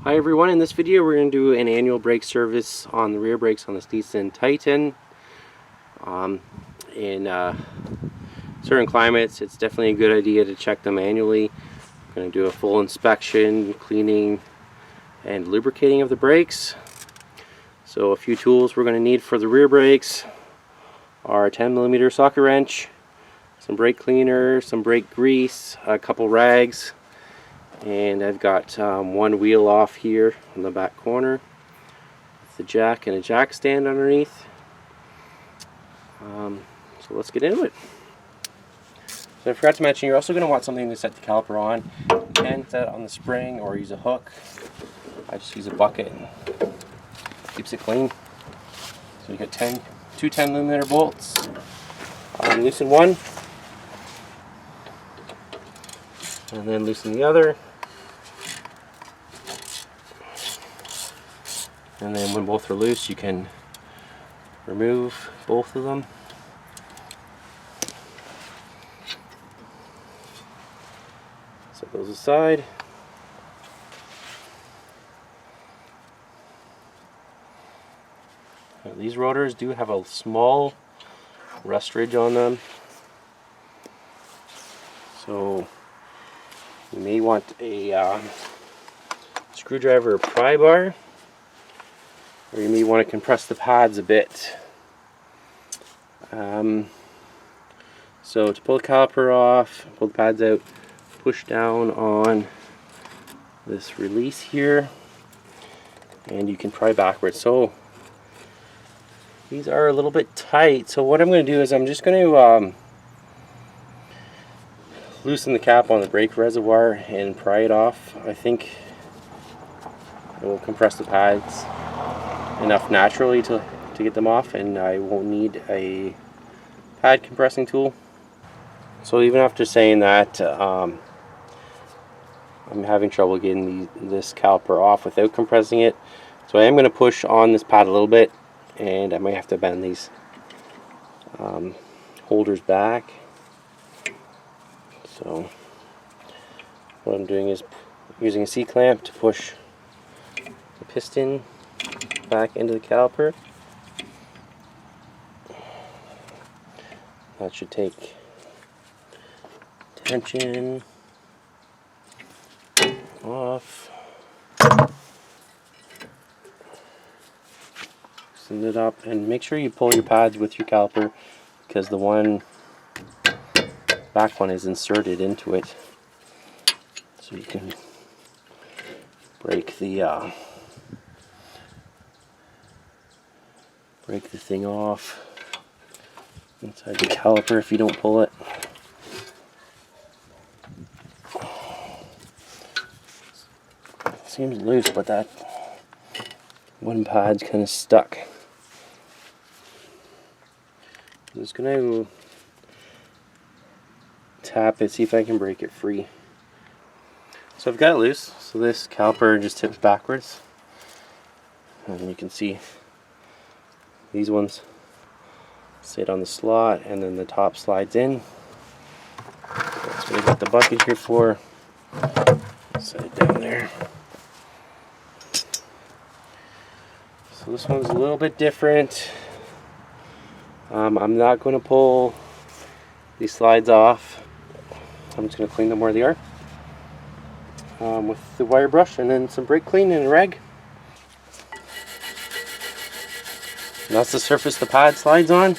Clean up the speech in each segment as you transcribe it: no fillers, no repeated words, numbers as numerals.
Hi everyone, in this video we're going to do an annual brake service on the rear brakes on this Nissan Titan. In certain climates it's definitely a good idea to check them annually. We're going to do a full inspection, cleaning and lubricating of the brakes. So a few tools we're going to need for the rear brakes are a 10mm socket wrench, some brake cleaner, some brake grease, a couple rags, and I've got one wheel off here in the back corner with the jack and a jack stand underneath. So let's get into it. So I forgot to mention, you're also going to want something to set the caliper on. You can set it on the spring or use a hook. I just use a bucket and keeps it clean. So you got two 10mm bolts. Loosen one and then loosen the other. And then when both are loose, you can remove both of them. Set those aside. Now, these rotors do have a small rust ridge on them, so you may want a screwdriver or pry bar, or you may want to compress the pads a bit. So to pull the caliper off, pull the pads out, push down on this release here, and you can pry backwards. So these are a little bit tight, so what I'm going to do is I'm just going to loosen the cap on the brake reservoir and pry it off. I think it will compress the pads enough naturally to get them off, and I won't need a pad compressing tool. So even after saying that, I'm having trouble getting this caliper off without compressing it. So I am going to push on this pad a little bit, and I might have to bend these holders back. So what I'm doing is using a C-clamp to push the piston back into the caliper. That should take tension off. Loosen it up, and make sure you pull your pads with your caliper, because the back one is inserted into it, so you can break the thing off inside the caliper if you don't pull it. It seems loose, but that one pad's kind of stuck. I'm just going to tap it, see if I can break it free. So I've got it loose, so this caliper just tips backwards, and you can see these ones sit on the slot, and then the top slides in. That's what I got the bucket here for. Set it down there. So this one's a little bit different. I'm not going to pull these slides off. I'm just going to clean them where they are with the wire brush and then some brake clean and a rag. And that's the surface the pad slides on.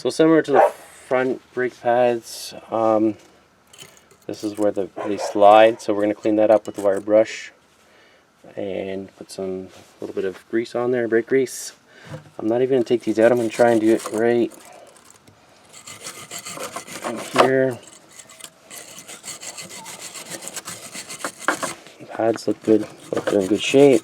So similar to the front brake pads, this is where they slide, so we're going to clean that up with the wire brush and put a little bit of grease on there, brake grease. I'm not even going to take these out, I'm going to try and do it right in here. The pads look good, they're in good shape.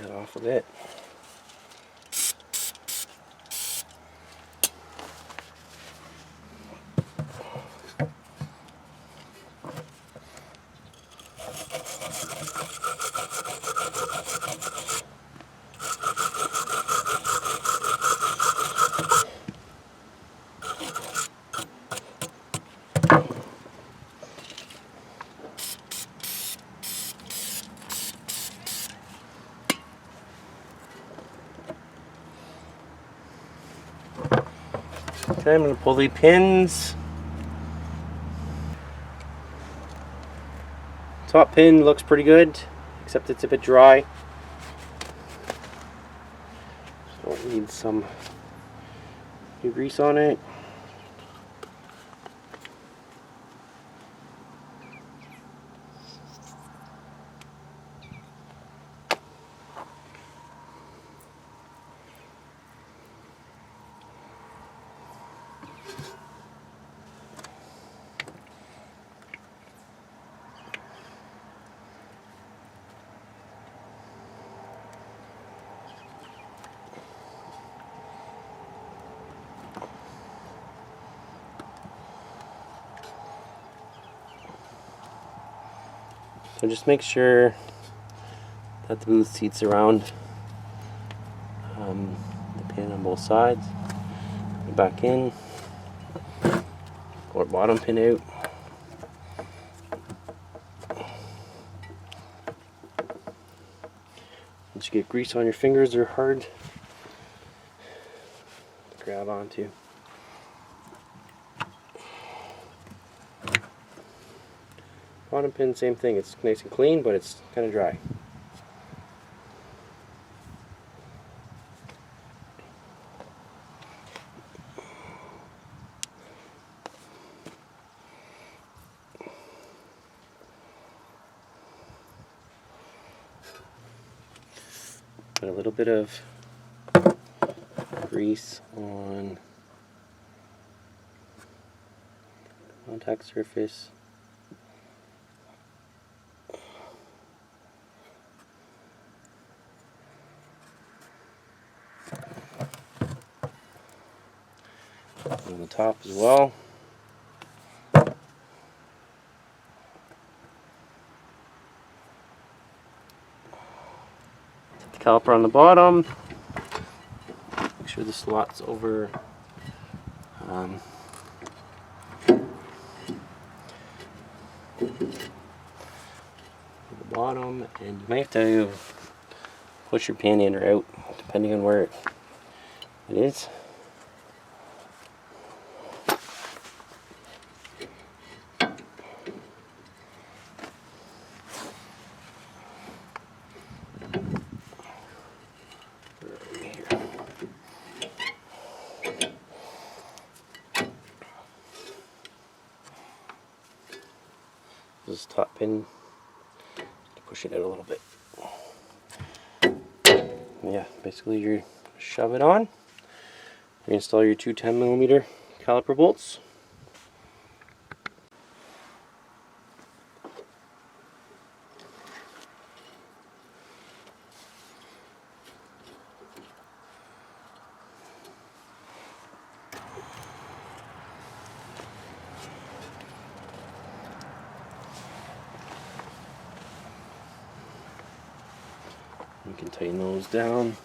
That off of it. Okay, I'm going to pull the pins. Top pin looks pretty good, except it's a bit dry. So it needs some new grease on it. So just make sure that the booth seats around the pin on both sides. Go back in, pull our bottom pin out. Once you get grease on your fingers, they're hard to grab onto. Bottom pin, same thing. It's nice and clean, but it's kind of dry. Put a little bit of grease on the contact surface. On the top as well. Set the caliper on the bottom. Make sure the slot's over the bottom, and you might have to push your pin in or out depending on where it is. This top pin, push it out a little bit. Yeah, basically you shove it on. You install your two 10mm caliper bolts. You can tighten those down.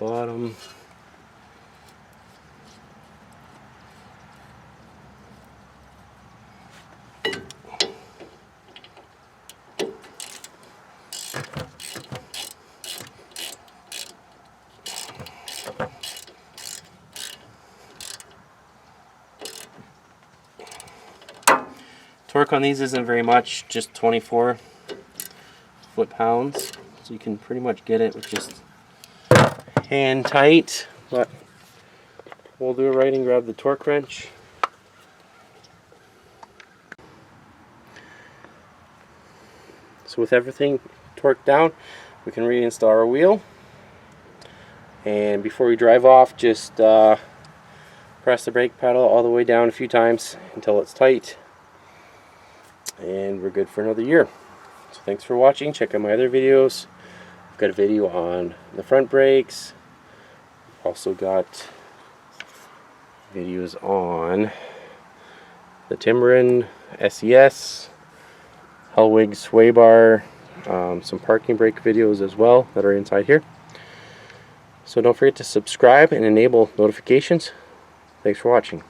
bottom. Torque on these isn't very much, just 24 foot-pounds, so you can pretty much get it with just hand tight, but we'll do it right and grab the torque wrench. So with everything torqued down, we can reinstall our wheel, and before we drive off, just press the brake pedal all the way down a few times until it's tight, and we're good for another year. So thanks for watching. Check out my other videos. I've got a video on the front brakes. Also got videos on the Timurin SES, Hellwig sway bar, some parking brake videos as well that are inside here. So don't forget to subscribe and enable notifications. Thanks for watching.